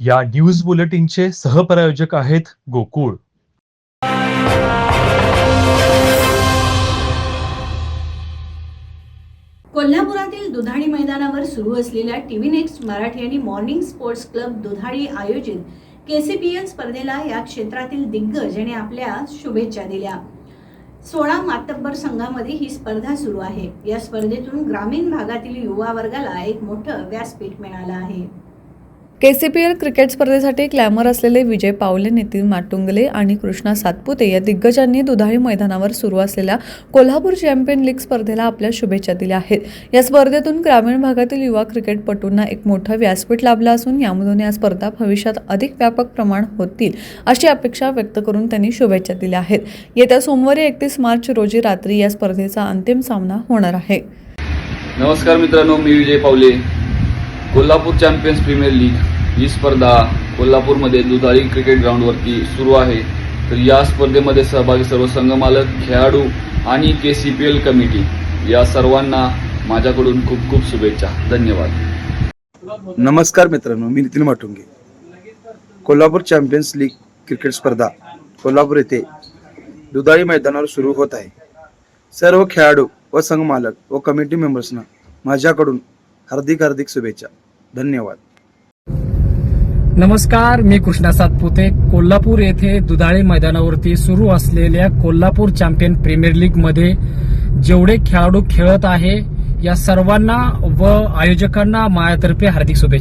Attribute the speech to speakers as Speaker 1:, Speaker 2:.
Speaker 1: या न्यूज बुलेटिनचे सहप्रायोजक आहेत गोकुळ.
Speaker 2: कोल्हापुरातील दुधाळी मैदानावर सुरू असलेल्या टीव्ही नेक्स्ट मराठी आणि मॉर्निंग स्पोर्ट्स क्लब दुधाळी आयोजित केसीपीएल स्पर्धेला या क्षेत्रातील दिग्गज आणि आपल्या शुभेच्छा दिल्या. 16 मातब्बर संघामध्ये ही स्पर्धा सुरू आहे. या स्पर्धेतून ग्रामीण भागातील युवा वर्गाला एक मोठं व्यासपीठ मिळालं आहे.
Speaker 3: केसीपीएल क्रिकेट स्पर्धेसाठी ग्लॅमर असलेले विजय पावले, नितीन माटुंगले आणि कृष्णा सातपुते या दिग्गजांनी दुधाळी मैदानावर सुरू असलेल्या कोल्हापूर चॅम्पियन लीग स्पर्धेला आपल्या शुभेच्छा दिल्या आहेत. या स्पर्धेतून ग्रामीण भागातील युवा क्रिकेटपटूंना एक मोठं व्यासपीठ लाभलं असून यामधून या स्पर्धा भविष्यात अधिक व्यापक प्रमाण होतील अशी अपेक्षा व्यक्त करून त्यांनी शुभेच्छा दिल्या आहेत. येत्या सोमवारी 31 मार्च रोजी रात्री या स्पर्धेचा अंतिम सामना होणार आहे.
Speaker 4: नमस्कार मित्रांनो, मी विजय पावले. कोल्हापूर चॅम्पियन्स प्रीमियर लीग ही स्पर्धा कोल्हापूरमध्ये दुधाळी क्रिकेट ग्राउंडवरती सुरू आहे. तर या स्पर्धेमध्ये सहभागी सर्व संघमालक, खेळाडू आणि केसीपीएल कमिटी या सर्वांना माझ्याकडून खूप खूप शुभेच्छा. धन्यवाद.
Speaker 5: नमस्कार मित्रांनो, मी Nitin Matunge. Kolhapur champions league cricket स्पर्धा कोल्हापूर येथे दुधाळी मैदानावर सुरू होत आहे. सर्व खेळाडू व संघमालक व कमिटी मेंबर्सना माझ्याकडून हार्दिक शुभेच्छा. धन्यवाद.
Speaker 6: नमस्कार, मी कृष्णा सातपुते. कोल्हापूर येथे दुधाळी मैदानावरती सुरू असलेल्या कोल्हापूर चॅम्पियन प्रीमियर लीग मध्ये जेवढे खेळाडू खेळत आहे या सर्वांना व आयोजकांना माझ्यातर्फे हार्दिक शुभेच्छा.